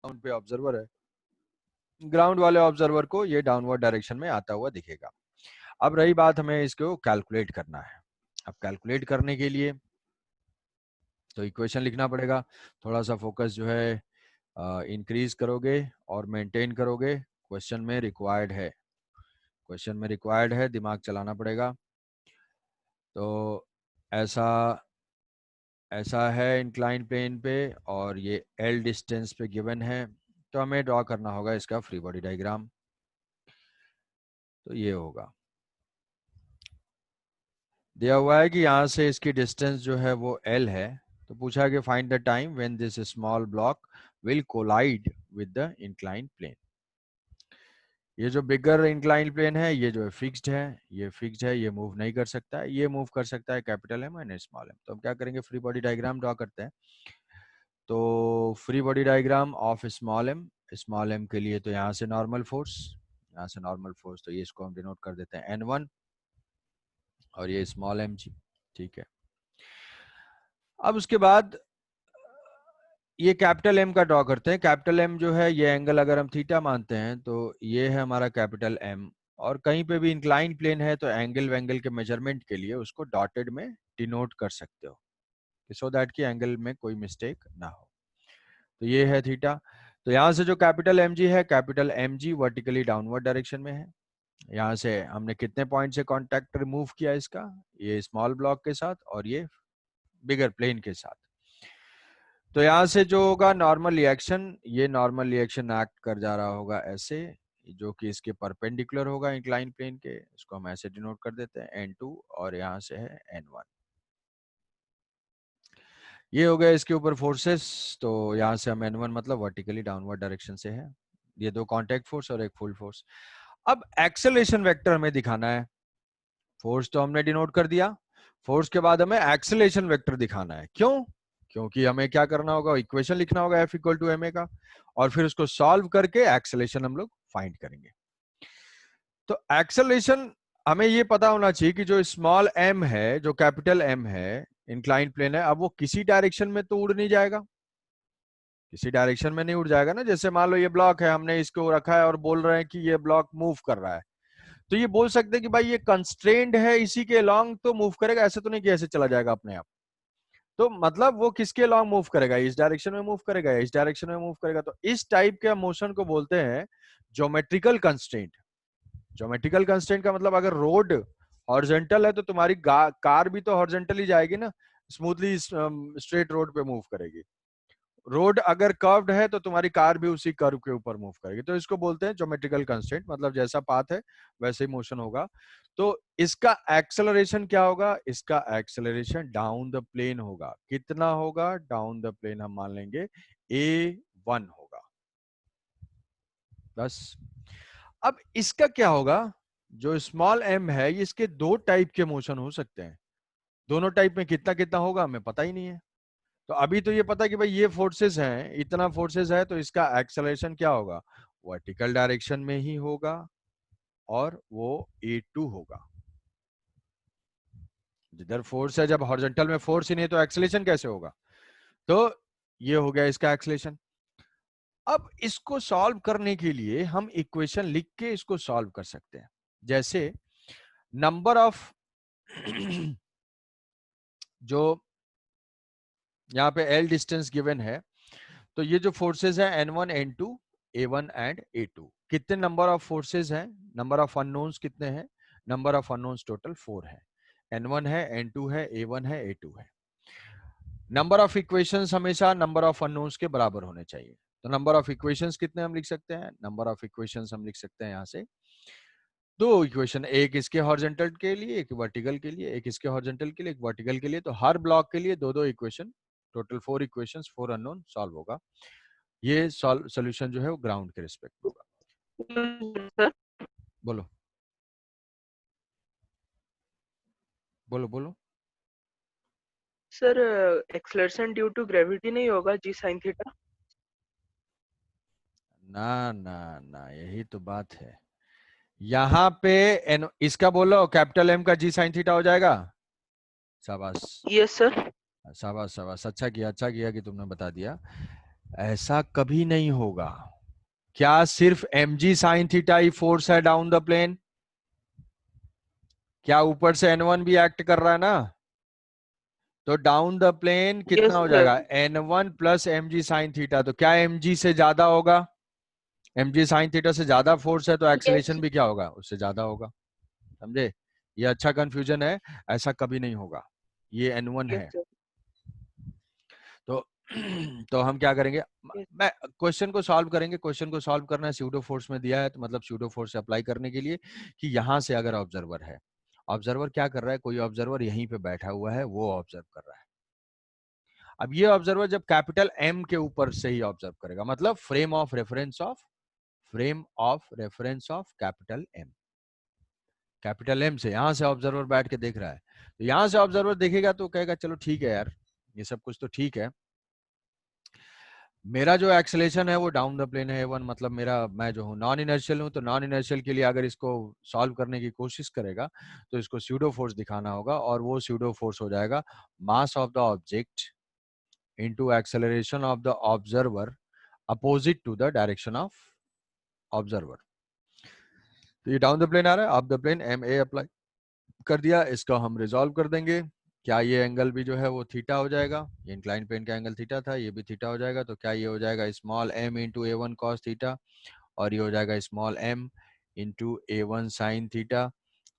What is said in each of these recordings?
Ground पे observer है, ground वाले ऑब्जर्वर को ये डाउनवर्ड डायरेक्शन में आता हुआ दिखेगा। अब रही बात हमें इसको कैलकुलेट करना है। अब कैलकुलेट करने के लिए तो इक्वेशन लिखना पड़ेगा। थोड़ा सा फोकस जो है इंक्रीज करोगे और मेंटेन करोगे। क्वेश्चन में रिक्वायर्ड है, क्वेश्चन में रिक्वायर्ड है, दिमाग चलाना पड़ेगा। तो ऐसा ऐसा है इंक्लाइन प्लेन पे और ये एल डिस्टेंस पे गिवन है, तो हमें ड्रॉ करना होगा इसका फ्री बॉडी डायग्राम। तो ये होगा, दिया हुआ है कि यहाँ से इसकी डिस्टेंस जो है वो एल है। तो पूछा कि find the time when this small block will collide with the incline plane. ये जो बिगर इंक्लाइन प्लेन है ये जो है फिक्स्ड है, ये फिक्स्ड है, ये मूव नहीं कर सकता है, ये मूव कर सकता है capital M and small m. तो हम क्या करेंगे, फ्री बॉडी डायग्राम ड्रॉ करते हैं। तो free body diagram of small m के लिए तो यहाँ से नॉर्मल फोर्स, यहाँ से नॉर्मल फोर्स, तो ये इसको हम डिनोट कर देते हैं N1 और ये स्मॉल एम जी, ठीक है। अब उसके बाद ये कैपिटल एम का ड्रॉ करते हैं। कैपिटल एम जो है ये एंगल अगर हम थीटा मानते हैं तो ये है हमारा कैपिटल एम, और कहीं पे भी इंक्लाइन प्लेन है तो एंगल वेंगल के मेजरमेंट के लिए उसको डॉटेड में डिनोट कर सकते हो, सो दैट कि एंगल में कोई मिस्टेक ना हो। तो ये है थीटा। तो यहाँ से जो कैपिटल एम जी है, capital M g vertically downward direction में है। यहाँ से हमने कितने पॉइंट से कॉन्टैक्ट रिमूव किया इसका, ये स्मॉल ब्लॉक के साथ और ये बिगर प्लेन के साथ। तो यहाँ से जो होगा नॉर्मल रिएक्शन, ये नॉर्मल रिएक्शन एक्ट कर जा रहा होगा ऐसे, जो कि इसके परपेंडिकुलर होगा इंक्लाइन प्लेन के, इसको हम ऐसे डिनोट कर देते हैं N2 और यहाँ से है N1। ये हो गया इसके ऊपर फोर्सेस। तो यहाँ से हम N1 मतलब वर्टिकली डाउनवर्ड डायरेक्शन से है, ये दो कॉन्टैक्ट फोर्स और एक फुल फोर्स। अब एक्सेलरेशन वेक्टर हमें दिखाना है। फोर्स तो हमने डिनोट कर दिया, फोर्स के बाद हमें एक्सेलरेशन वेक्टर दिखाना है। क्यों? क्योंकि हमें क्या करना होगा, इक्वेशन लिखना होगा F इक्वल टू ma का, और फिर उसको सॉल्व करके एक्सेलरेशन हम लोग फाइंड करेंगे। तो एक्सेलरेशन हमें ये पता होना चाहिए कि जो स्मॉल m है, जो कैपिटल M है, इंक्लाइन प्लेन है, अब वो किसी डायरेक्शन में तो उड़ नहीं जाएगा, किसी डायरेक्शन में नहीं उड़ जाएगा ना। जैसे मान लो ये ब्लॉक है, हमने इसको रखा है और बोल रहे हैं कि ये ब्लॉक मूव कर रहा है, तो ये बोल सकते हैं कि भाई ये कंस्ट्रेंड है, इसी के लॉन्ग तो मूव करेगा, ऐसे तो नहीं कि ऐसे चला जाएगा अपने आप। तो मतलब वो किसके लॉन्ग मूव करेगा, इस डायरेक्शन में मूव करेगा, इस डायरेक्शन में मूव करेगा। तो इस टाइप के मोशन को बोलते हैं ज्योमेट्रिकल कंस्ट्रेंट। ज्योमेट्रिकल कंस्ट्रेंट का मतलब अगर रोड हॉरिजॉन्टल है तो तुम्हारी कार भी तो हॉरिजॉन्टल ही जाएगी ना, स्मूथली स्ट्रेट रोड पे मूव करेगी। रोड अगर कर्व्ड है तो तुम्हारी कार भी उसी कर्व के ऊपर मूव करेगी। तो इसको बोलते हैं ज्योमेट्रिकल कंस्ट्रेंट, मतलब जैसा पाथ है वैसे ही मोशन होगा। तो इसका एक्सेलरेशन क्या होगा, इसका एक्सेलरेशन डाउन द प्लेन होगा। कितना होगा डाउन द प्लेन, हम मान लेंगे a1 होगा बस। अब इसका क्या होगा, जो स्मॉल m है इसके दो टाइप के मोशन हो सकते हैं, दोनों टाइप में कितना कितना होगा हमें पता ही नहीं है। तो अभी तो ये पता है कि भाई ये फोर्सेस हैं, इतना फोर्सेस है, तो इसका एक्सेलरेशन क्या होगा, वर्टिकल डायरेक्शन में ही होगा और वो a2 होगा। जिधर फोर्स है, जब हॉरिजॉन्टल में फोर्स ही नहीं तो एक्सेलरेशन कैसे होगा। तो ये हो गया इसका एक्सेलरेशन। अब इसको सॉल्व करने के लिए हम इक्वेशन लिख के इसको सॉल्व कर सकते हैं। जैसे नंबर ऑफ जो यहाँ पे L डिस्टेंस गिवन है, तो ये जो फोर्सेस है N1 N2 A1 and A2, कितने नंबर ऑफ फोर्सेस हैं, नंबर ऑफ अननोन्स कितने हैं, नंबर ऑफ अननोन्स टोटल 4 है। N1 है, N2 है, A1 है, A2 है। नंबर ऑफ इक्वेशंस हमेशा नंबर ऑफ अननोन्स के बराबर होने चाहिए। तो नंबर ऑफ इक्वेशंस कितने हम लिख सकते हैं, नंबर ऑफ इक्वेशंस हम लिख सकते हैं यहाँ से दो इक्वेशन, एक इसके हॉरिजॉन्टल के लिए, एक वर्टिकल के लिए, एक इसके हॉरिजॉन्टल के लिए, एक वर्टिकल के लिए। तो हर ब्लॉक के लिए दो दो equation, total 4 equations, 4 unknown solve होगा। ये सॉल्यूशन जो है वो ग्राउंड के रिस्पेक्ट में होगा। सर बोलो बोलो बोलो। Sir acceleration due to gravity नहीं होगा जी साइन थीटा? ना ना ना, यही तो बात है। यहाँ पे इसका बोलो कैपिटल एम का जी साइन थीटा हो जाएगा। शाबाश यस सर। शाबाश शाबाश, अच्छा किया कि तुमने बता दिया। ऐसा कभी नहीं होगा। क्या सिर्फ mg साइन थीटा ही फोर्स है डाउन द प्लेन? क्या ऊपर से n1 भी एक्ट कर रहा है ना? तो डाउन द प्लेन कितना यस हो सर। जाएगा? n1 plus mg sine theta. तो क्या mg से ज्यादा होगा? mg साइन थीटा से ज्यादा फोर्स है तो यस एक्सेलेरेशन भी क्या होगा? उससे ज्यादा होगा। समझे? ये अच्छा कंफ्यूजन है, ऐसा कभी नहीं होगा। ये n1 यस है। सर। तो तो हम क्या करेंगे? यस मैं क्वेश्चन को सॉल्व करेंगे। क्वेश्चन को सॉल्व करना है, स्यूडो फोर्स में दिया है तो मतलब स्यूडो फोर्स अप्लाई करने के लिए कि यहां से अगर ऑब्जर्वर है, ऑब्जर्वर क्या कर रहा है? कोई ऑब्जर्वर यहीं पे बैठा हुआ है, वो ऑब्जर्व कर रहा है। अब ये ऑब्जर्वर जब कैपिटल एम के ऊपर से ही ऑब्जर्व करेगा, मतलब frame of reference of capital M से यहां से ऑब्जर्वर बैठ के देख रहा है, तो यहां से ऑब्जर्वर देखेगा तो कहेगा चलो ठीक है यार, ये सब कुछ तो ठीक है, मेरा जो एक्सेलेरेशन है वो डाउन द प्लेन है A1, मतलब मेरा, मैं जो हूँ नॉन इनर्शियल हूँ, तो नॉन इनर्शियल के लिए अगर इसको सॉल्व करने की कोशिश करेगा तो इसको स्यूडो फोर्स दिखाना होगा, और वो स्यूडो फोर्स हो जाएगा mass of the object into acceleration of the observer opposite to the direction of observer. तो ये डाउन द प्लेन आ रहा है, up the plane m a apply कर दिया, इसका हम रिजॉल्व कर देंगे। क्या ये एंगल भी जो है वो थीटा हो जाएगा? ये इंक्लाइन प्लेन का एंगल थीटा था, ये भी थीटा हो जाएगा। तो क्या ये हो जाएगा small m into A1 cos theta, और ये हो जाएगा small m into A1 sine theta.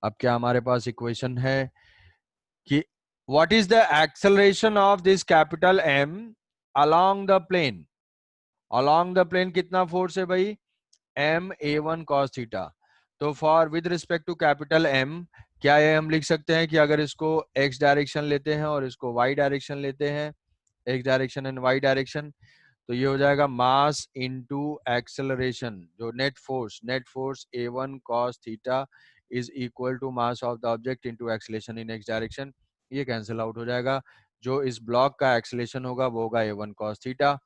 अब क्या हमारे पास इक्वेशन है कि what is the acceleration of this capital M along the plane? Along the plane कितना फोर्स है भाई? m A1 cos theta. तो for with respect to capital M, क्या ये हम लिख सकते हैं कि अगर इसको x डायरेक्शन लेते हैं और इसको y डायरेक्शन लेते हैं, x direction and y direction, तो ये हो जाएगा मास इनटू एक्सेलरेशन, जो net force A1 cos theta is equal to mass of the object into acceleration in x direction. ये कैंसिल आउट हो जाएगा। जो इस ब्लॉक का एक्सेलरेशन होगा वो होगा A1 cos थीटा,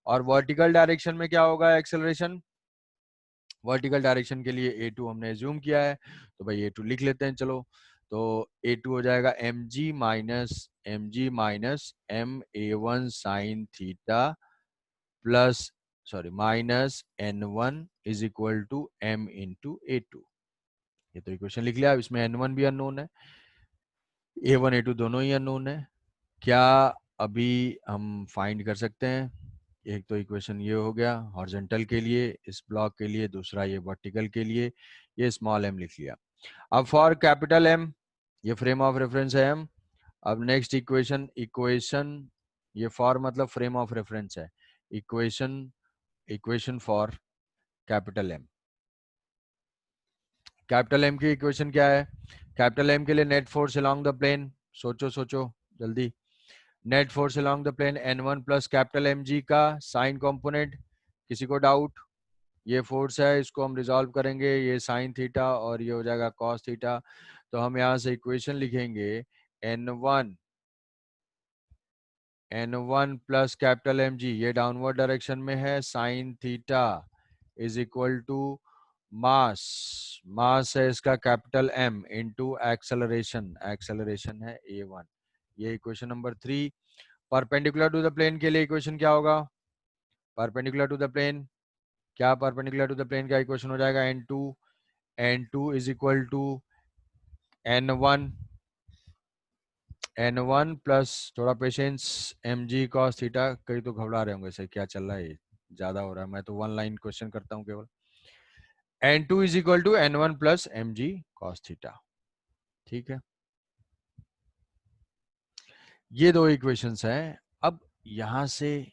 और वर्टिकल डायरेक्शन में क्या होगा एक्सेलरेशन? वर्टिकल डायरेक्शन के लिए A2 हमने एज्यूम किया है, तो भाई A2 लिख लेते हैं चलो। तो A2 हो जाएगा mg minus m A1 sine theta plus sorry minus n1 is equal to m into A2। ये तो इक्वेशन लिख लिया। अब इसमें n1 भी अननोन है, A1 A2 दोनों ही अननोन है। क्या अभी हम फाइंड कर सकते हैं? एक तो इक्वेशन ये हो गया हॉरिजॉन्टल के लिए इस ब्लॉक के लिए, दूसरा ये वर्टिकल के लिए, ये स्मॉल m लिख लिया। अब फॉर कैपिटल M, ये फ्रेम ऑफ रेफरेंस है M। अब नेक्स्ट इक्वेशन ये फॉर मतलब फ्रेम ऑफ रेफरेंस है, equation for capital M। Capital M की इक्वेशन क्या है? कैपिटल M के लिए net force along the plane, सोचो सोचो जल्दी। Net force along the plane n1 plus capital mg का साइन कंपोनेंट, किसी को डाउट? ये फोर्स है, इसको हम रिजॉल्व करेंगे, ये साइन थीटा और ये हो जाएगा कॉस थीटा। तो हम यहाँ से इक्वेशन लिखेंगे n1 प्लस कैपिटल mg, ये डाउनवर्ड डायरेक्शन में है, sine theta is equal to mass है इसका कैपिटल M इंटू एक्सेलरेशन है A1। ये equation number 3। Perpendicular to the plane के लिए इक्वेशन क्या होगा? परपेंडिकुलर टू द प्लेन, क्या परपेंडिकुलर टू द प्लेन का इक्वेशन हो जाएगा n2 is equal to n1 plus, थोड़ा पेशेंस, mg cos थीटा। कई तो घबरा रहे होंगे सर क्या चल रहा है, ये ज्यादा हो रहा है, मैं तो वन लाइन क्वेश्चन करता हूँ केवल। n2 is equal to n1 plus mg cos theta. ठीक है, ये दो इक्वेशंस हैं। अब यहां से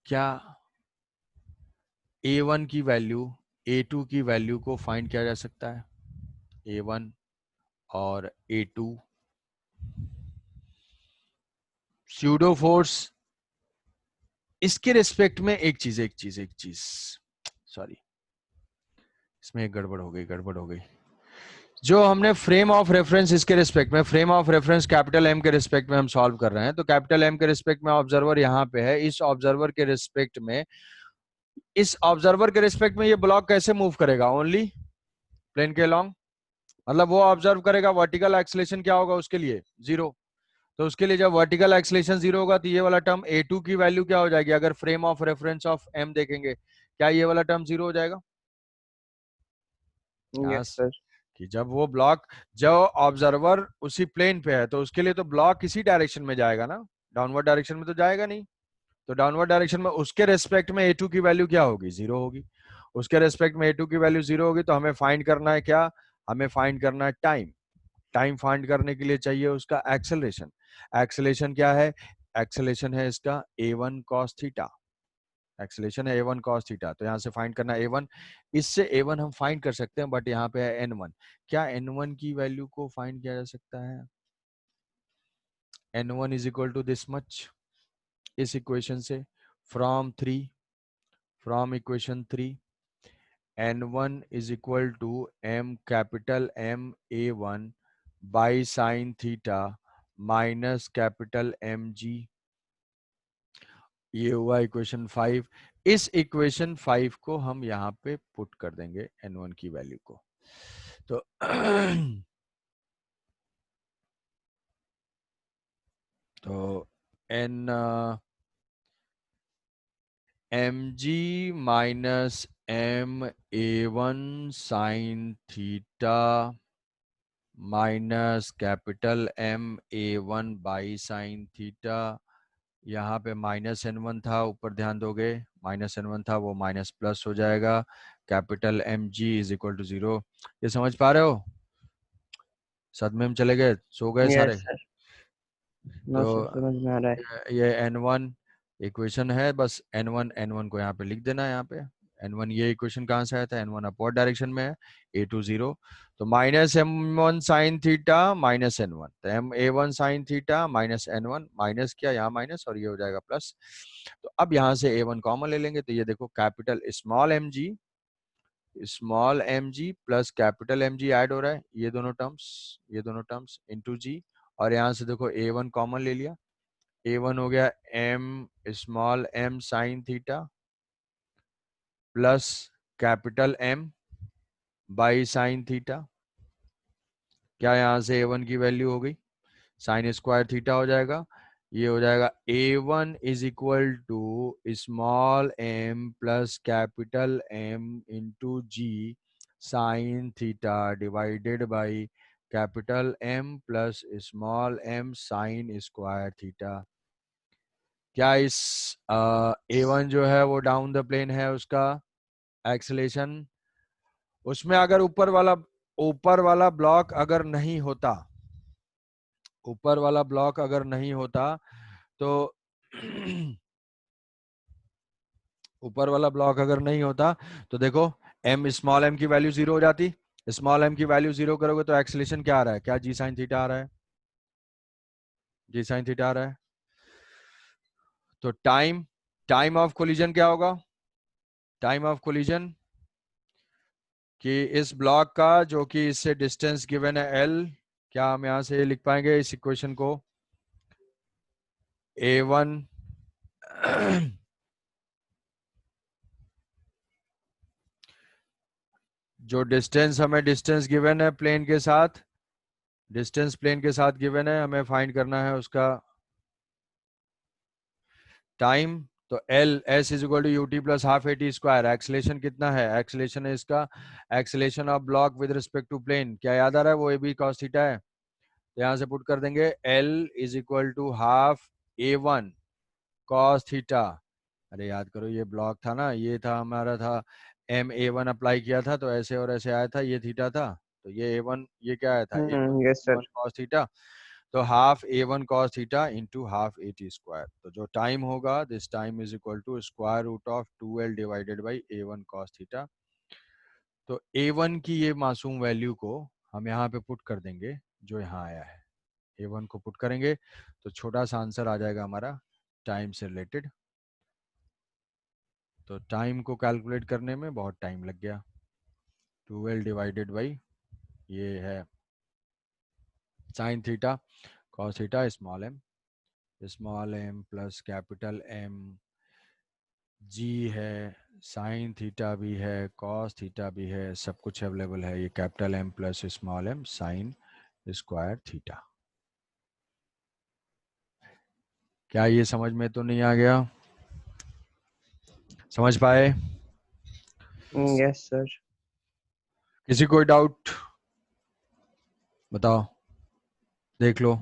क्या A1 की वैल्यू A2 की वैल्यू को फाइंड किया जा सकता है? A1 और A2 स्यूडो फोर्स, इसके रिस्पेक्ट में एक चीज सॉरी, इसमें एक गड़बड़ हो गई। जो हमने फ्रेम ऑफ रेफरेंस इसके रिस्पेक्ट में, frame of reference capital M के रिस्पेक्ट में हम सॉल्व कर रहे हैं, तो कैपिटल M के रिस्पेक्ट में ऑब्जर्वर यहाँ पे है, इस ऑब्जर्वर के रिस्पेक्ट में ये ब्लॉक कैसे मूव करेगा? ओनली प्लेन के लॉन्ग, मतलब वो ऑब्जर्व करेगा वर्टिकल एक्सेलरेशन क्या होगा उसके लिए? 0। तो उसके लिए जब वर्टिकल एक्सलेशन 0 होगा तो ये वाला टर्म a2 की वैल्यू क्या हो जाएगी? अगर frame of reference of m देखेंगे, क्या ये वाला टर्म 0 हो जाएगा? Yes yes, sir. कि जब वो ब्लॉक, जब ऑब्जर्वर उसी प्लेन पे है तो उसके लिए तो ब्लॉक इसी डायरेक्शन में जाएगा ना, डाउनवर्ड डायरेक्शन में तो जाएगा नहीं। तो डाउनवर्ड डायरेक्शन में उसके रेस्पेक्ट में a2 की वैल्यू क्या होगी? 0 होगी। उसके रेस्पेक्ट में a2 की वैल्यू 0 होगी, तो हमें फाइंड करना है क्या? हमें फाइंड करना है टाइम। टाइम फाइंड करने के लिए चाहिए उसका एक्सेलरेशन। एक्सेलरेशन क्या है? एक्सेलरेशन है इसका a1 cos थीटा। एक्सेलरेशन है a1 cos थीटा, तो यहाँ से फाइंड करना है a1। इससे a1 हम फाइंड कर सकते हैं, बट यहाँ पे है n1। क्या n1 की वैल्यू को फाइंड किया जा सकता है? n1 is equal to this much, इस इक्वेशन से, from equation 3, n1 is equal to m capital M a1 by sine theta minus capital mg। ये हुआ इक्वेशन 5। इस इक्वेशन 5 को हम यहाँ पे पुट कर देंगे n1 की वैल्यू को। तो तो n mg minus m a1 sine theta minus capital M a1 by sine theta. यहाँ पे माइनस n1 था, ऊपर ध्यान दोगे माइनस n1 था, वो माइनस प्लस हो जाएगा। Capital mg is equal to 0। ये समझ पा रहे हो? सदमे में चले गए, सो गए सारे? Yes sir. नो तो सर, समझ में आ रहा है। ये n1 इक्वेशन है, बस n1 को यहाँ पे लिख देना है। यहाँ पे n1, ये इक्वेशन कहाँ से आया था? n1 अपवर्ड डायरेक्शन में है, a2 0। तो minus m1 sign theta minus n1, तो m a1 sine theta minus n1, minus किया यहाँ माइनस, और ये हो जाएगा प्लस। तो अब यहाँ से a1 कॉमन ले लेंगे, तो ये देखो capital small m g plus capital M g add हो रहा है, ये दोनों टर्म्स इंटू जी। और यहाँ से देखो a1 कॉमन ले लिया, a1 हो गया m small m sign theta plus capital M by sine theta. क्या यहाँ से a1 की वैल्यू हो गई? साइन स्क्वायर थीटा हो जाएगा। ये हो जाएगा a1 is equal to small m plus capital M into g sine theta divided by capital M plus small m sine square theta. क्या इस a1 जो है वो डाउन द प्लेन है, उसका एक्सेलेरेशन, उसमें अगर ऊपर वाला ब्लॉक अगर नहीं होता, ऊपर वाला ब्लॉक अगर नहीं होता तो ऊपर वाला ब्लॉक अगर नहीं होता तो देखो m स्मॉल m की वैल्यू 0 हो जाती। स्मॉल m की वैल्यू 0 करोगे तो एक्सेलेरेशन क्या आ रहा है? क्या जी साइन थीटा आ रहा है? जी साइन थीटा आ रहा है। तो टाइम ऑफ कोलिजन क्या होगा? टाइम ऑफ कोलिजन कि इस ब्लॉक का जो कि इससे डिस्टेंस गिवन है l, क्या हम यहां से लिख पाएंगे इस इक्वेशन को? a1 जो डिस्टेंस गिवन है प्लेन के साथ, डिस्टेंस प्लेन के साथ गिवन है, हमें फाइंड करना है उसका टाइम। तो l s is equal to u t plus half A T square. Acceleration कितना है? एक्सलेशन है इसका, acceleration of block with respect to plane, क्या याद आ रहा है? वो ए बी कॉस थीटा है। तो यहाँ से पुट कर देंगे l is equal to half a1 cos theta. अरे याद करो, ये ब्लॉक था ना, ये था हमारा था एम a1 अप्लाई किया था तो ऐसे और ऐसे आया था, ये थीटा था। तो ये a1, ये क्या आया था? Yes a1 sir. cos theta. तो half a1 cos theta into half A T square. तो जो टाइम होगा, this time is equal to square root of 2l divided by a1 cos theta. तो a1 की ये मासूम वैल्यू को हम यहाँ पे पुट कर देंगे, जो यहाँ आया है a1 को पुट करेंगे तो छोटा सा आंसर आ जाएगा हमारा टाइम से रिलेटेड। तो टाइम को कैलकुलेट करने में बहुत टाइम लग गया। 2l डिवाइडेड बाई ये है sine theta cos theta small m plus capital M, जी है, साइन थीटा भी है, कॉस थीटा भी है, सब कुछ अवेलेबल है। ये capital M plus small m sine square theta. क्या ये समझ में तो नहीं आ गया? समझ पाए? Yes sir. किसी कोई डाउट बताओ, देख लो।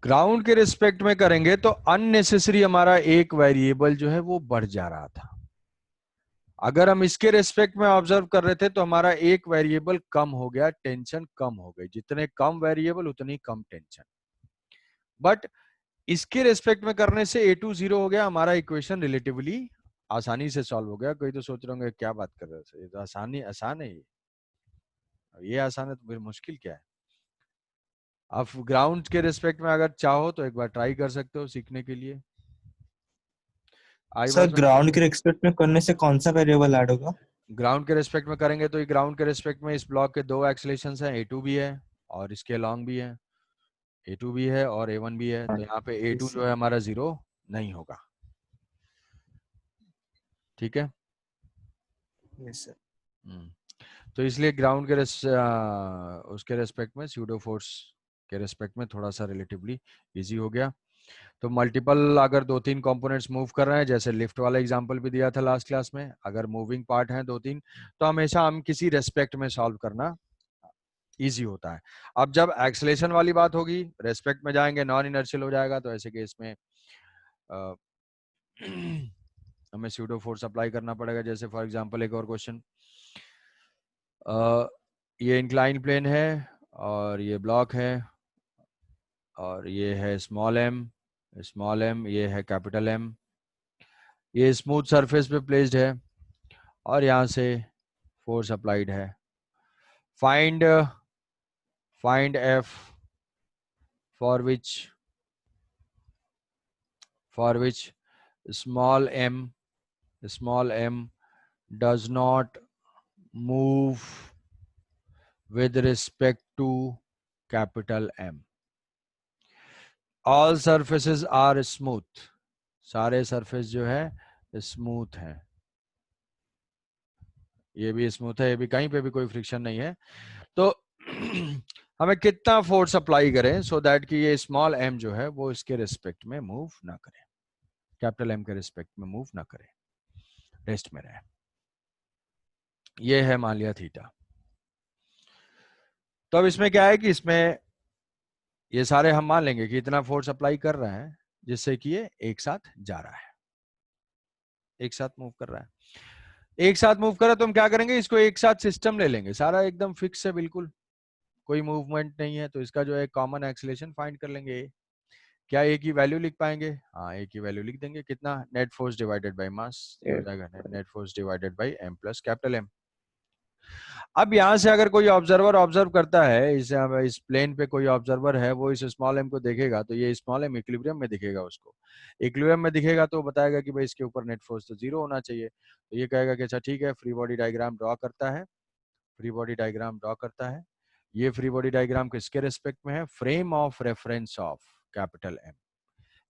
ग्राउंड के रिस्पेक्ट में करेंगे तो अननेसेसरी हमारा एक वेरिएबल जो है वो बढ़ जा रहा था। अगर हम इसके रिस्पेक्ट में ऑब्जर्व कर रहे थे तो हमारा एक वेरिएबल कम हो गया, टेंशन कम हो गई। जितने कम वेरिएबल उतनी कम टेंशन। बट इसके रिस्पेक्ट में करने से a2 0 हो गया, हमारा इक्वेशन रिलेटिवली आसानी से सॉल्व हो गया। कोई तो सोच रहे होंगे क्या बात कर रहे हो, ये तो आसान है। ये आसान है तो फिर मुश्किल क्या है? आप ग्राउंड के रिस्पेक्ट में अगर चाहो तो एक बार ट्राई कर सकते हो सीखने के लिए। आई सर बात? ग्राउंड के रिस्पेक्ट में करने से कौन सा वेरिएबल ऐड होगा? ग्राउंड के रिस्पेक्ट में करेंगे तो ग्राउंड के रिस्पेक्ट में इस ब्लॉक के दो एक्सेलेरेशंस हैं, a2 भी है और इसके लॉन्ग भी है। a2 भी है और a1 भी है, तो यहाँ पे a2 जो है हमारा 0 नहीं होगा। ठीक है। Yes sir. तो इसलिए ग्राउंड के उसके रेस्पेक्ट में स्यूडो फोर्स के रेस्पेक्ट में थोड़ा सा रिलेटिवली इजी हो गया। तो मल्टीपल अगर 2-3 कंपोनेंट्स मूव कर रहे हैं, जैसे लिफ्ट वाला एग्जांपल भी दिया था लास्ट क्लास में, अगर मूविंग पार्ट है 2-3 तो हमेशा हम किसी रेस्पेक्ट में सॉल्व करना इजी होता है। अब जब एक्सेलेरेशन वाली बात होगी, रेस्पेक्ट में जाएंगे, नॉन इनर्शियल हो जाएगा, तो ऐसे केस में हमें स्यूडो फोर्स अप्लाई करना पड़ेगा। जैसे फॉर एग्जांपल एक और क्वेश्चन, ये इंक्लाइन प्लेन है और ये ब्लॉक है और ये है स्मॉल एम, ये है कैपिटल एम। ये स्मूथ सरफेस पे प्लेस्ड है और यहाँ से फोर्स अप्लाइड है। Find F for which small m does not move with respect to capital M. All surfaces are smooth. सारे सरफेस जो है स्मूथ है। ये भी स्मूथ है, ये भी, कहीं पे भी कोई फ्रिक्शन नहीं है। तो हमें कितना फोर्स अप्लाई करें सो दैट कि ये स्मॉल एम जो है वो इसके रिस्पेक्ट में मूव ना करे, कैपिटल एम के रिस्पेक्ट में मूव ना करे, रेस्ट में रहे। ये है मान लिया थीटा। तो अब इसमें क्या है कि इसमें ये सारे हम मान लेंगे कि इतना फोर्स अप्लाई कर रहे हैं जिससे कि ये एक साथ जा रहा है, एक साथ मूव कर रहा है। एक साथ मूव कर रहा है तो हम क्या करेंगे, इसको एक साथ सिस्टम ले लेंगे, सारा एकदम फिक्स है, बिल्कुल कोई मूवमेंट नहीं है। तो इसका जो है कॉमन एक्सेलेरेशन फाइंड कर लेंगे। क्या ए की वैल्यू लिख पाएंगे? हाँ, ए की वैल्यू लिख देंगे। कितना? Net force divided by mass, ये हो जाएगा net force divided by m plus capital M. अब यहाँ से अगर कोई ऑब्जर्वर ऑब्जर्व करता है, इस प्लेन पे कोई ऑब्जर्वर है, वो इस स्मॉल एम को देखेगा तो ये स्मॉल एम इक्विलिब्रियम में दिखेगा। उसको इक्विलिब्रियम में दिखेगा तो बताएगा कि भाई इसके ऊपर नेट फोर्स तो 0 होना चाहिए। तो ये कहेगा कि अच्छा ठीक है, फ्री बॉडी डायग्राम ड्रॉ करता है। फ्री बॉडी डायग्राम ड्रॉ करता है। ये फ्री बॉडी डायग्राम किसके रिस्पेक्ट में है? Frame of reference of capital M.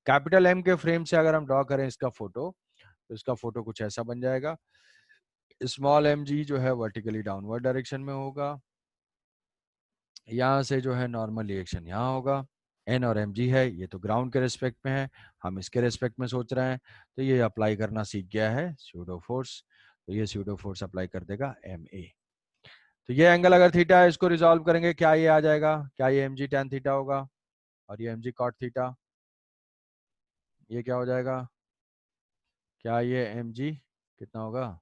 Capital M के फ्रेम से अगर हम ड्रॉ करें इसका फोटो, तो इसका फोटो कुछ ऐसा बन जाएगा। स्मॉल एम जी जो है वर्टिकली डाउनवर्ड डायरेक्शन में होगा, यहाँ से जो है नॉर्मल रिएक्शन यहाँ होगा। एन और एम जी है, ये तो ग्राउंड के रेस्पेक्ट में है, हम इसके रेस्पेक्ट में सोच रहे हैं। तो ये अप्लाई करना सीख गया है स्यूडो फोर्स, तो ये स्यूडो फोर्स अप्लाई कर देगा एम ए। तो ये एंगल अगर थीटा है, इसको रिजॉल्व करेंगे, क्या ये आ जाएगा? क्या ये एम जी टैन थीटा होगा और ये एम जी कॉट थीटा? ये क्या हो जाएगा? क्या ये एम जी कितना होगा?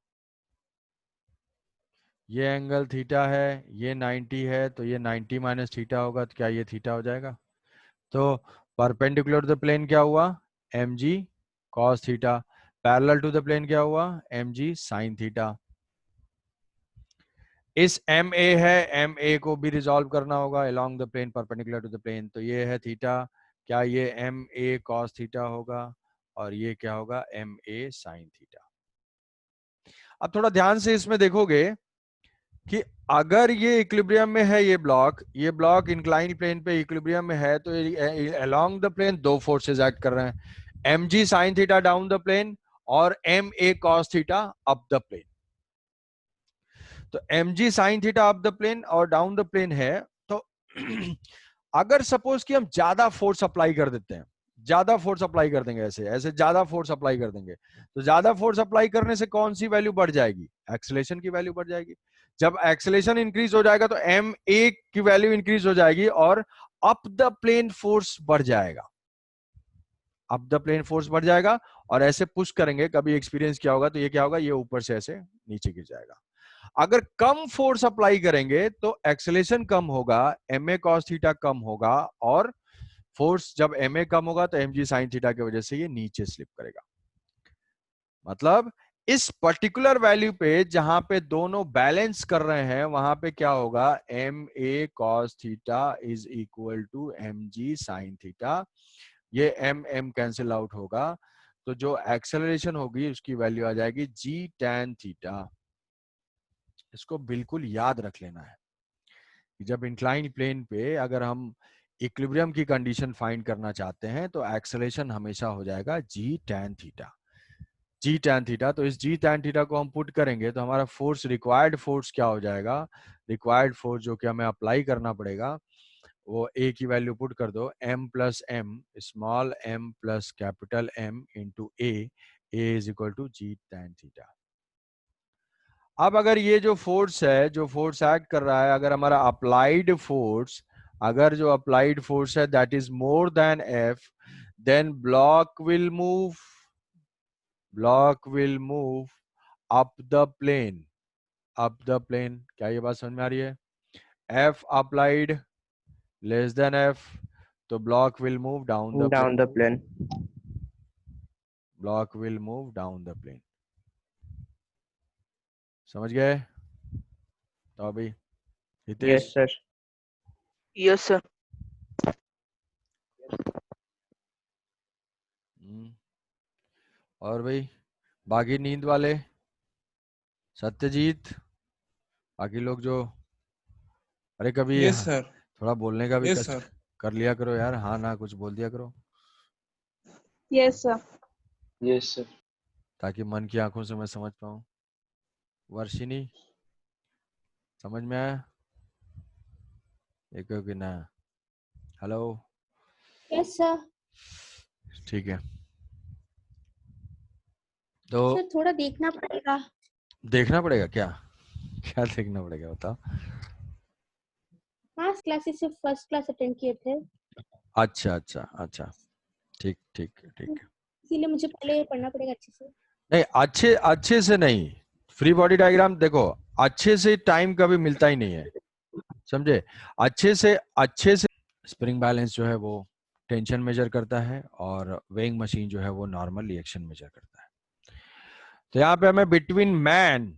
ये एंगल थीटा है, ये 90 है, तो ये 90 माइनस थीटा होगा, तो क्या ये थीटा हो जाएगा? तो परपेंडिकुलर टू द प्लेन क्या हुआ? M g cos theta. Parallel to the plane क्या हुआ? एम जी साइन थीटा। इस एम ए है, एम ए को भी रिजॉल्व करना होगा along the plane perpendicular to the plane. तो ये है थीटा, क्या ये एम ए कॉस थीटा होगा और ये क्या होगा? M a sine theta. अब थोड़ा ध्यान से इसमें देखोगे कि अगर ये इक्विलिब्रियम में है, ये ब्लॉक इंक्लाइन प्लेन पे इक्विलिब्रियम में है, तो अलोंग द प्लेन दो फोर्सेस एक्ट कर रहे हैं, M ji sine theta down the plane और M A cos theta up the plane. तो M ji sine theta up the plane और डाउन द प्लेन है, तो अगर सपोज कि हम ज्यादा फोर्स अप्लाई कर देते हैं, ज्यादा फोर्स अप्लाई कर देंगे, ऐसे ऐसे ज्यादा फोर्स अप्लाई कर देंगे, तो ज्यादा फोर्स अप्लाई करने से कौन सी वैल्यू बढ़ जाएगी? एक्सेलेरेशन की वैल्यू बढ़ जाएगी। जब एक्सेलेरेशन इंक्रीज हो जाएगा तो एम ए की वैल्यू इंक्रीज हो जाएगी और अप द प्लेन फोर्स बढ़ जाएगा, अप द प्लेन फोर्स बढ़ जाएगा। और ऐसे पुश करेंगे, कभी एक्सपीरियंस किया होगा तो ये क्या होगा, ये ऊपर से ऐसे नीचे गिर जाएगा। अगर कम फोर्स अप्लाई करेंगे तो एक्सेलेरेशन कम होगा, एम ए कॉस थीटा कम होगा, और फोर्स जब एम ए कम होगा तो एम जी साइन थीटा की वजह से ये नीचे स्लिप करेगा। मतलब इस पर्टिकुलर वैल्यू पे जहां पे दोनों बैलेंस कर रहे हैं वहां पे क्या होगा, m A cos theta is equal to m ji sine theta. ये एम एम कैंसिल आउट होगा, तो जो एक्सेलरेशन होगी उसकी वैल्यू आ जाएगी जी टैन थीटा। इसको बिल्कुल याद रख लेना है कि जब इंक्लाइन प्लेन पे अगर हम इक्विलिब्रियम की कंडीशन फाइंड करना चाहते हैं तो एक्सेलरेशन हमेशा हो जाएगा जी टैन थीटा, जी टैन थीटा। तो इस जी टैन थीटा को हम पुट करेंगे तो हमारा फोर्स, रिक्वायर्ड फोर्स क्या हो जाएगा, रिक्वायर्ड फोर्स जो कि हमें अप्लाई करना पड़ेगा वो ए की वैल्यू पुट कर दो, m plus M, small m plus capital M into a is equal to g tan theta. अब अगर ये जो फोर्स है, जो फोर्स एक्ट कर रहा है, अगर हमारा अप्लाइड फोर्स, अगर जो अप्लाइड फोर्स है that is more than F, then block will move, block will move up the plane, up the plane. क्या ये बात समझ में आ रही है? F applied less than F, तो block will move down the Down the plane, plane. Block will move down the plane. समझ गए? तो अभी Hitesh. Yes, sir. Yes sir. और भाई बाकी नींद वाले, सत्यजीत, बाकी लोग जो, अरे कभी यस सर। थोड़ा बोलने का भी यस कष्ट सर। कर लिया करो यार, हाँ ना कुछ बोल दिया करो यस सर। Yes sir. ताकि मन की आंखों से मैं समझ पाऊं। वर्षिनी, समझ में आया? एक कि ना? Hello, yes sir. ठीक है। तो सर थोड़ा देखना पड़ेगा। देखना पड़ेगा क्या? क्या देखना पड़ेगा बताओ? मास क्लासेस से फर्स्ट क्लास अटेंड किए थे, अच्छा अच्छा अच्छा, ठीक ठीक ठीक। इसीलिए मुझे पहले पढ़ना पड़ेगा अच्छे से। नहीं, अच्छे अच्छे से नहीं, फ्री बॉडी डायग्राम देखो, अच्छे से टाइम कभी मिलता ही नहीं है, समझे? अच्छे से स्प्रिंग बैलेंस जो है वो टेंशन मेजर करता है और वेइंग मशीन जो है वो नॉर्मल रिएक्शन मेजर करता है। तो यहाँ पे हमें between man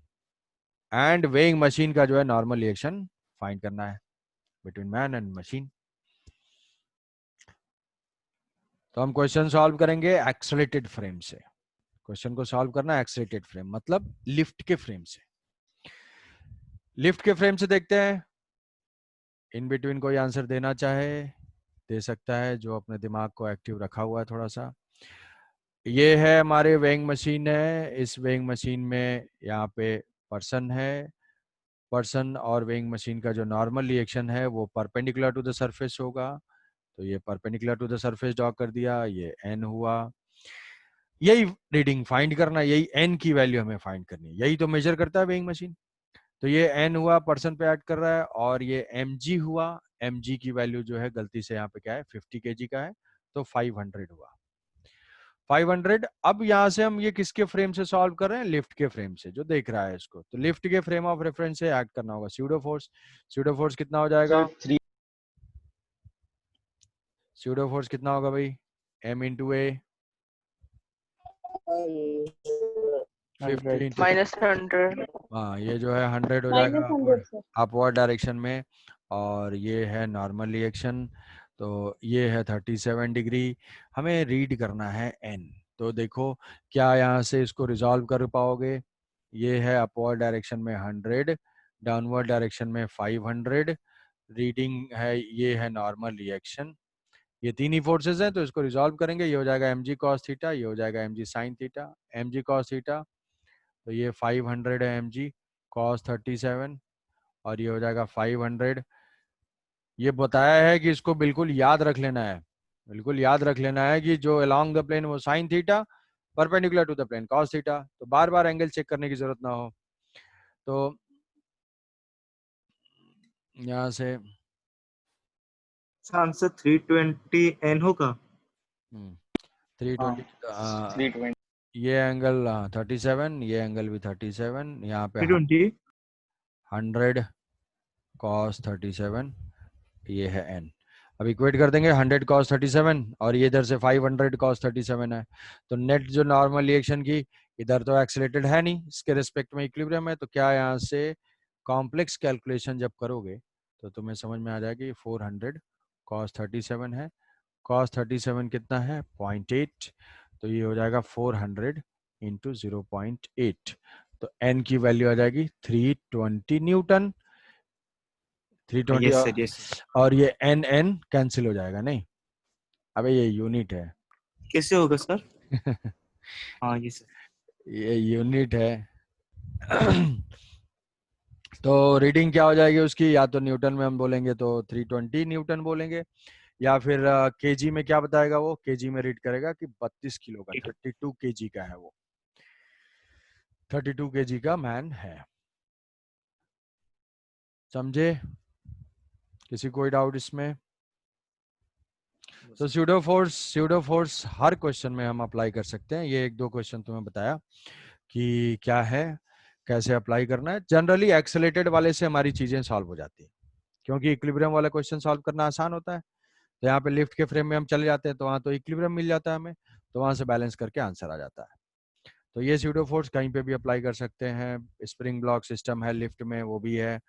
and weighing machine का जो है नॉर्मल रिएक्शन फाइंड करना है, बिटवीन मैन एंड मशीन। तो हम क्वेश्चन सॉल्व करेंगे एक्सेलरेटेड फ्रेम से। क्वेश्चन को सॉल्व करना है एक्सेलरेटेड फ्रेम, मतलब लिफ्ट के फ्रेम से। लिफ्ट के फ्रेम से देखते हैं, इन बिटवीन कोई आंसर देना चाहे दे सकता है, जो अपने दिमाग को एक्टिव रखा हुआ है थोड़ा सा। ये है हमारे वेइंग मशीन है, इस वेइंग मशीन में यहाँ पे पर्सन है, पर्सन और वेइंग मशीन का जो नॉर्मल रिएक्शन है वो परपेंडिकुलर टू द सरफेस होगा, तो ये perpendicular to the surface draw कर दिया, ये n हुआ। यही रीडिंग फाइंड करना, यही n की वैल्यू हमें फाइंड करनी है, यही तो मेजर करता है वेइंग मशीन। तो ये n हुआ, पर्सन पे ऐड कर रहा है, और ये mg हुआ, mg की वैल्यू जो है गलती से यहाँ पे क्या है 50 kg का है, तो 500 हुआ, 500। अब यहां से हम ये किसके फ्रेम से सॉल्व कर रहे हैं, लिफ्ट के फ्रेम से, जो देख रहा है इसको, तो लिफ्ट के फ्रेम ऑफ रेफरेंस से ऐड करना होगा स्यूडो फोर्स। स्यूडो फोर्स कितना हो जाएगा? स्यूडो फोर्स कितना होगा भाई? m इंटू ए 50 इंटू, -100। हाँ ये जो है 100 हो जाएगा -100 सर। अपवर्ड डायरेक्शन में, और ये है नॉर्मल रिएक्शन, तो ये है 37 डिग्री। हमें रीड करना है n, तो देखो क्या यहाँ से इसको रिजॉल्व कर पाओगे? ये है अपवर्ड डायरेक्शन में 100, डाउनवर्ड डायरेक्शन में 500, रीडिंग है, ये है नॉर्मल रिएक्शन, ये तीन ही फोर्सेस हैं, तो इसको रिजॉल्व करेंगे, ये हो जाएगा mg cos थीटा, ये हो जाएगा mg sin theta, mg cos theta, तो ये 500 है mg cos 37, और ये हो जाएगा 500, ये बताया है कि इसको बिल्कुल याद रख लेना है, बिल्कुल याद रख लेना है कि जो अलोंग द प्लेन वो sine theta, perpendicular to the plane cos theta, तो बार बार एंगल चेक करने की जरूरत ना हो। तो यहाँ से आंसर 320 n होगा। 320 320 ये एंगल 37, ये एंगल भी 37, यहाँ पे 320 100 cos 37, ये है n। अब इक्वेट कर देंगे 100 cos 37 और ये इधर से 500 cos 37 है, तो नेट जो नॉर्मल रिएक्शन की, इधर तो एक्सेलेरेटेड है नहीं, इसके रिस्पेक्ट में इक्विलिब्रियम है, तो क्या यहाँ से कॉम्प्लेक्स कैलकुलेशन जब करोगे तो तुम्हें समझ में आ जाएगा कि 400 cos 37 है, cos 37 कितना है 0.8, तो ये हो जाएगा 400 इंटू 0.8, तो n की वैल्यू आ जाएगी 320 Newton. 320 yes sir, yes sir. और ये n कैंसिल हो जाएगा, नहीं अबे ये यूनिट है कैसे होगा सर? हाँ यस सर। ये यूनिट है। तो रीडिंग क्या हो जाएगी उसकी, या तो न्यूटन में हम बोलेंगे तो 320 न्यूटन बोलेंगे, या फिर केजी में क्या बताएगा वो, केजी में रीड करेगा कि 32 किलो का, 32 केजी का है वो, 32 केजी का मैन है। समझे? किसी कोई डाउट इसमें? तो स्यूडो फोर्स हर क्वेश्चन में हम अप्लाई कर सकते हैं। ये एक दो क्वेश्चन तुम्हें बताया कि क्या है, कैसे अप्लाई करना है। जनरली एक्सेलेरेटेड वाले से हमारी चीजें सॉल्व हो जाती है, क्योंकि इक्विलिब्रियम वाला क्वेश्चन सॉल्व करना आसान होता है। तो यहाँ पे लिफ्ट के फ्रेम में हम चले जाते हैं तो वहां तो इक्विलिब्रियम मिल जाता है हमें, तो वहां से बैलेंस करके आंसर आ जाता है। तो ये स्यूडो फोर्स कहीं पे भी अप्लाई कर सकते हैं। स्प्रिंग ब्लॉक सिस्टम है लिफ्ट में, वो भी है,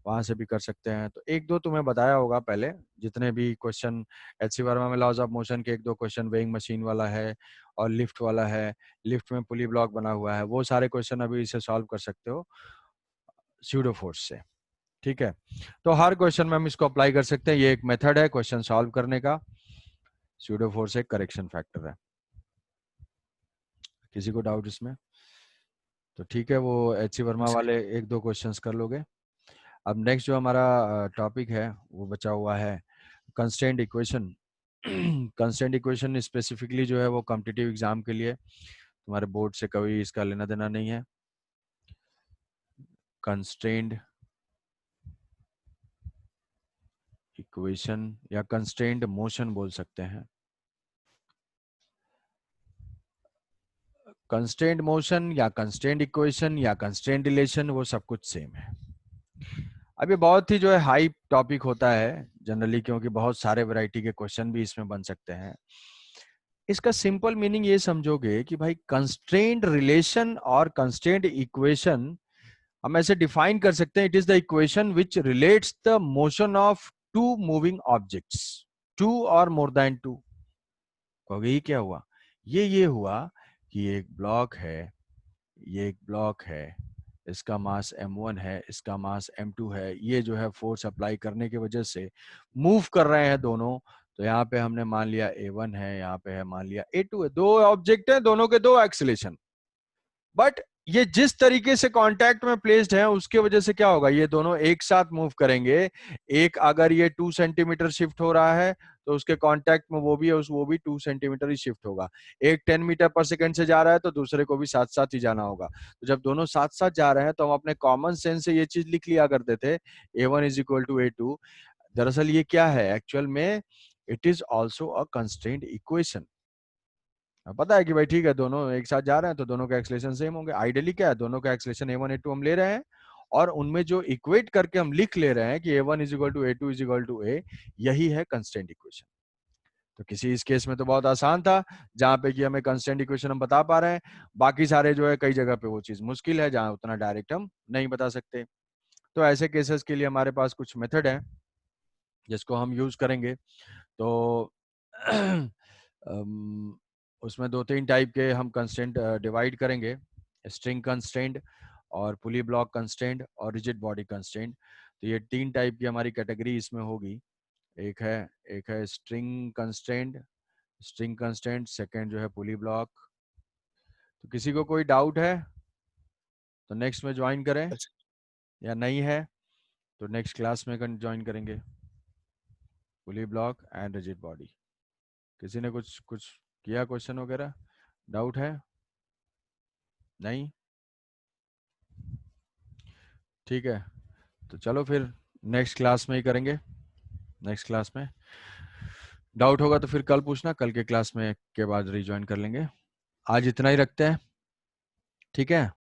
वहां से भी कर सकते हैं। तो एक दो तुम्हें बताया होगा पहले, जितने भी क्वेश्चन एच.सी. वर्मा में लॉज ऑफ मोशन के एक दो क्वेश्चन, वेइंग मशीन वाला है और लिफ्ट वाला है, लिफ्ट में पुली ब्लॉक बना हुआ है, वो सारे क्वेश्चन अभी इसे सॉल्व कर सकते हो स्यूडो फोर्स से। ठीक है, तो हर क्वेश्चन में हम इसको अप्लाई कर सकते हैं। ये एक मेथड है क्वेश्चन सॉल्व करने का। स्यूडो फोर्स एक करेक्शन फैक्टर है। किसी को डाउट इसमें? तो ठीक है, वो एच.सी. वर्मा वाले एक दो क्वेश्चंस कर लोगे। अब नेक्स्ट जो हमारा टॉपिक है वो बचा हुआ है constraint equation. Constraint equation specifically जो है वो कॉम्पिटिटिव एग्जाम के लिए, तुम्हारे बोर्ड से कभी इसका लेना देना नहीं है। कंस्ट्रेंट इक्वेशन या कंस्ट्रेंट मोशन बोल सकते हैं। कंस्ट्रेंट मोशन या कंस्ट्रेंट इक्वेशन या कंस्ट्रेंट रिलेशन, वो सब कुछ सेम है। अब ये बहुत ही जो है हाई टॉपिक होता है जनरली, क्योंकि बहुत सारे वैरायटी के क्वेश्चन भी इसमें बन सकते हैं। इसका सिंपल मीनिंग ये समझोगे कि भाई कंस्ट्रेंट रिलेशन और कंस्ट्रेंट इक्वेशन हम ऐसे डिफाइन कर सकते हैं, it is the equation which relates the motion of two moving objects, two or more then to. कहोगे ये क्या हुआ? ये हुआ कि एक ब्लॉक है, ये एक ब्लॉक है, इसका मास m1 है, इसका मास m2 है, ये जो है फोर्स अप्लाई करने की वजह से मूव कर रहे हैं दोनों। तो यहाँ पे हमने मान लिया a1 है, यहाँ पे है मान लिया a2 है, दो ऑब्जेक्ट है, दोनों के दो एक्सीलरेशन। बट ये जिस तरीके से कांटेक्ट में प्लेस्ड है उसके वजह से क्या होगा, ये दोनों एक साथ मूव करेंगे। एक अगर ये 2 सेंटीमीटर शिफ्ट हो रहा है तो उसके कांटेक्ट में वो भी है, वो भी 2 सेंटीमीटर ही शिफ्ट होगा। एक 10 मीटर पर सेकंड से जा रहा है तो दूसरे को भी साथ साथ ही जाना होगा। तो जब दोनों साथ साथ जा रहे हैं तो हम अपने कॉमन सेंस से ये चीज लिख लिया करते थे, a1 is equal to a2। दरअसल ये क्या है एक्चुअल में, it is also a constraint equation. पता है कि भाई ठीक है दोनों एक साथ जा रहे हैं तो दोनों का एक्सेलरेशन सेम होंगे। आइडियली क्या है, दोनों का एक्सेलरेशन a1 a2 हम ले रहे हैं और उनमें जो इक्वेट करके हम लिख ले रहे हैं कि a1 is equal to a2 is equal to a, यही है कंस्टेंट इक्वेशन। तो किसी इस केस में तो बहुत आसान था जहां पे कि हमें कंस्टेंट इक्वेशन हम बता पा रहे हैं। बाकी सारे जो है कई जगह पे वो चीज मुश्किल है जहां उतना डायरेक्ट हम नहीं बता सकते। तो ऐसे केसेस के लिए हमारे पास कुछ मेथड है जिसको हम यूज करेंगे। तो उसमें दो तीन टाइप के हम कंस्ट्रेंट डिवाइड करेंगे, स्ट्रिंग कंस्ट्रेंट और पुली ब्लॉक कंस्ट्रेंट और रिजिड बॉडी कंस्ट्रेंट। तो ये तीन टाइप की हमारी कैटेगरी इसमें होगी। एक है स्ट्रिंग कंस्ट्रेंट, सेकंड जो है पुली ब्लॉक। तो किसी को कोई डाउट है तो नेक्स्ट में ज्वाइन करें, या नहीं है तो नेक्स्ट क्लास में ज्वाइन करेंगे। Fully block and rigid body. किसी ने कुछ कुछ किया क्वेश्चन वगैरह, डाउट है? नहीं? ठीक है, तो चलो फिर नेक्स्ट क्लास में ही करेंगे। नेक्स्ट क्लास में डाउट होगा तो फिर कल पूछना, कल के क्लास में के बाद रिज्वाइन कर लेंगे। आज इतना ही रखते हैं, ठीक है?